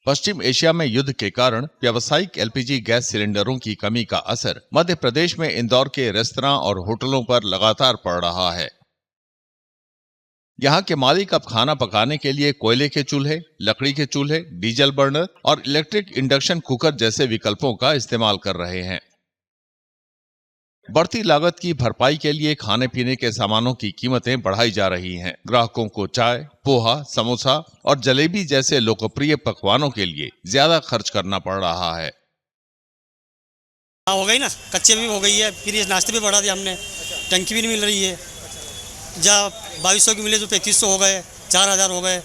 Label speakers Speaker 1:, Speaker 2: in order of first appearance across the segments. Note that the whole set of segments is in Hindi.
Speaker 1: पश्चिम एशिया में युद्ध के कारण व्यावसायिक एलपीजी गैस सिलेंडरों की कमी का असर मध्य प्रदेश में इंदौर के रेस्तरां और होटलों पर लगातार पड़ रहा है। यहाँ के मालिक अब खाना पकाने के लिए कोयले के चूल्हे, लकड़ी के चूल्हे, डीजल बर्नर और इलेक्ट्रिक इंडक्शन कुकर जैसे विकल्पों का इस्तेमाल कर रहे हैं। बढ़ती लागत की भरपाई के लिए खाने पीने के सामानों की कीमतें बढ़ाई जा रही हैं। ग्राहकों को चाय, पोहा, समोसा और जलेबी जैसे लोकप्रिय पकवानों के लिए ज्यादा खर्च करना पड़ रहा है।
Speaker 2: हो गई ना, कच्चे भी हो गई है, फिर ये नाश्ते भी बढ़ा दिया हमने, टंकी भी नहीं मिल रही है। जहाँ 2200 की मिले तो 3500 हो गए, 4000 हो गए,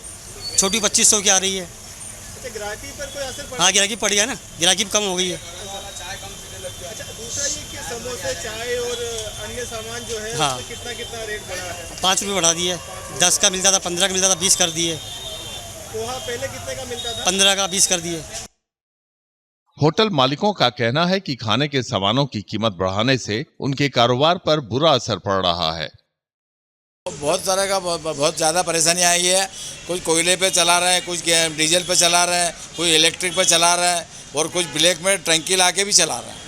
Speaker 2: छोटी 2500 की आ रही है।
Speaker 3: अच्छा, ग्राहकी पर कोई असर पड़ा?
Speaker 2: हाँ, ग्राहकी पड़ गया ना, ग्राहकी भी कम हो गई है।
Speaker 3: अच्छा, दूसरा ये कि समोसे, चाय और अन्य सामान जो है,
Speaker 2: हाँ,
Speaker 3: कितना रेट बढ़ा है?
Speaker 2: 5 रुपये बढ़ा दिए। 10 का मिलता था, 15 का मिलता था, 20 कर दिए।
Speaker 3: पोहा पहले कितने का मिलता था?
Speaker 2: 15 का 20 कर दिए।
Speaker 1: होटल मालिकों का कहना है कि खाने के सामानों की कीमत बढ़ाने से उनके कारोबार पर बुरा असर पड़ रहा है।
Speaker 4: बहुत तरह का बहुत ज़्यादा परेशानी आई है। कुछ कोयले पे चला रहे हैं, कुछ डीजल पे चला रहे हैं, कुछ इलेक्ट्रिक पे चला रहे हैं और कुछ ब्लैक में टंकी ला के भी चला रहे हैं।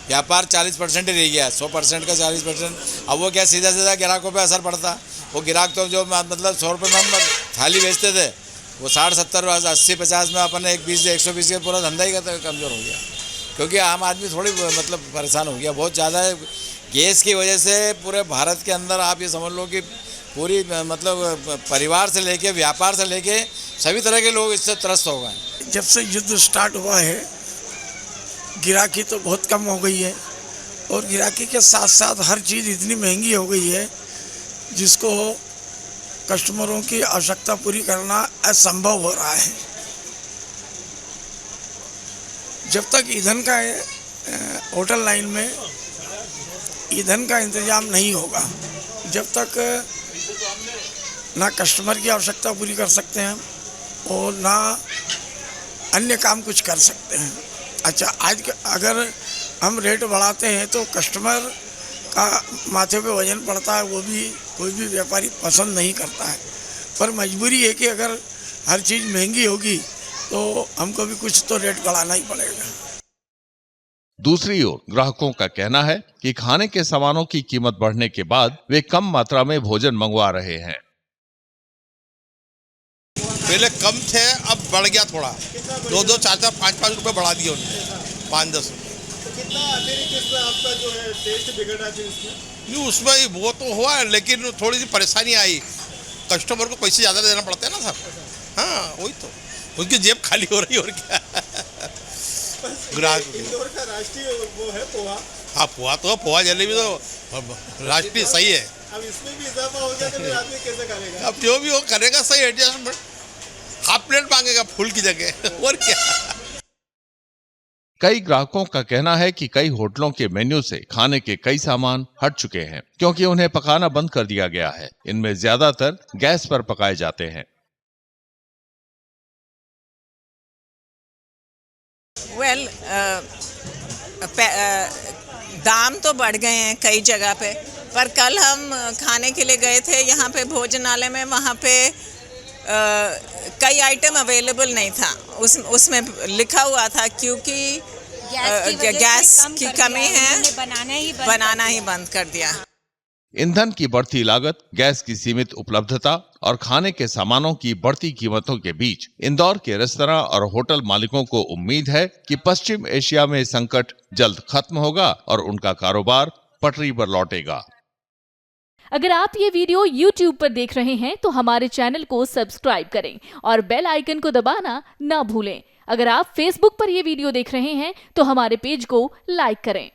Speaker 4: व्यापार 40% ही रह गया, 100% का 40%। अब वो क्या सीधा ग्राहकों पे असर पड़ता। वो ग्राहक तो जो मतलब 100 रुपये में हम थाली बेचते थे, वो 60, 70, 80, 50 में अपन 120 का पूरा धंधा ही कमज़ोर हो गया। क्योंकि आम आदमी थोड़ी मतलब परेशान हो गया, बहुत ज़्यादा गैस की वजह से पूरे भारत के अंदर आप ये समझ लो कि पूरी मतलब परिवार से लेके व्यापार से लेके सभी तरह के लोग इससे त्रस्त हो गए।
Speaker 5: जब से युद्ध स्टार्ट हुआ है, गिराकी तो बहुत कम हो गई है और गिराकी के साथ साथ हर चीज़ इतनी महंगी हो गई है जिसको कस्टमरों की आवश्यकता पूरी करना असंभव हो रहा है। जब तक ईंधन का होटल लाइन में ईंधन का इंतजाम नहीं होगा, जब तक ना कस्टमर की आवश्यकता पूरी कर सकते हैं और ना अन्य काम कुछ कर सकते हैं। अच्छा, आज अगर हम रेट बढ़ाते हैं तो कस्टमर का माथे पे वजन पड़ता है, वो भी कोई भी व्यापारी पसंद नहीं करता है। पर मजबूरी है कि अगर हर चीज़ महंगी होगी तो हमको भी कुछ तो रेट बढ़ाना ही पड़ेगा।
Speaker 1: दूसरी ओर ग्राहकों का कहना है कि खाने के सामानों की कीमत बढ़ने के बाद वे कम मात्रा में भोजन मंगवा रहे हैं।
Speaker 6: पहले कम थे, अब बढ़ गया थोड़ा। 2-2, 4-4, 5-5 रुपए बढ़ा दिए उन्होंने, 5-10 रुपए।
Speaker 3: तो कितना अतिरिक्त इसमें आपका जो है टेस्ट बिगड़ रहा है इसमें?
Speaker 6: नहीं, उसमें वो तो हुआ है, लेकिन थोड़ी सी परेशानी आई। कस्टमर को पैसे ज़्यादा देना पड़ते हैं ना साहब। हाँ, वही तो, उनकी जेब खाली हो रही है और क्या। ग्राहक
Speaker 3: इंदौर का राष्ट्रीय वो है पोहा।
Speaker 6: हाँ, पोहा जलेबी तो राष्ट्रीय सही है।
Speaker 3: अब इसमें भी इजाफा हो जाए तो फिर आदमी कैसे करेगा?
Speaker 6: अब जो भी वो करेगा सही एडजस्टमेंट, हाफ प्लेट मांगेगा फुल की जगह, और क्या।
Speaker 1: कई ग्राहकों का कहना है कि कई होटलों के मेन्यू से खाने के कई सामान हट चुके हैं क्योंकि उन्हें पकाना बंद कर दिया गया है। इनमें ज्यादातर गैस पर पकाए जाते हैं।
Speaker 7: दाम तो बढ़ गए हैं कई जगह पे, पर कल हम खाने के लिए गए थे यहाँ पे भोजनालय में, वहाँ पे कई आइटम अवेलेबल नहीं था। उसमें लिखा हुआ था क्योंकि गैस की कमी है, बनाना ही बंद कर दिया।
Speaker 1: ईंधन की बढ़ती लागत, गैस की सीमित उपलब्धता और खाने के सामानों की बढ़ती कीमतों के बीच इंदौर के रेस्तरां और होटल मालिकों को उम्मीद है कि पश्चिम एशिया में संकट जल्द खत्म होगा और उनका कारोबार पटरी पर लौटेगा।
Speaker 8: अगर आप ये वीडियो YouTube पर देख रहे हैं तो हमारे चैनल को सब्सक्राइब करें और बेल आइकन को दबाना ना भूलें। अगर आप Facebook पर ये वीडियो देख रहे हैं तो हमारे पेज को लाइक करें।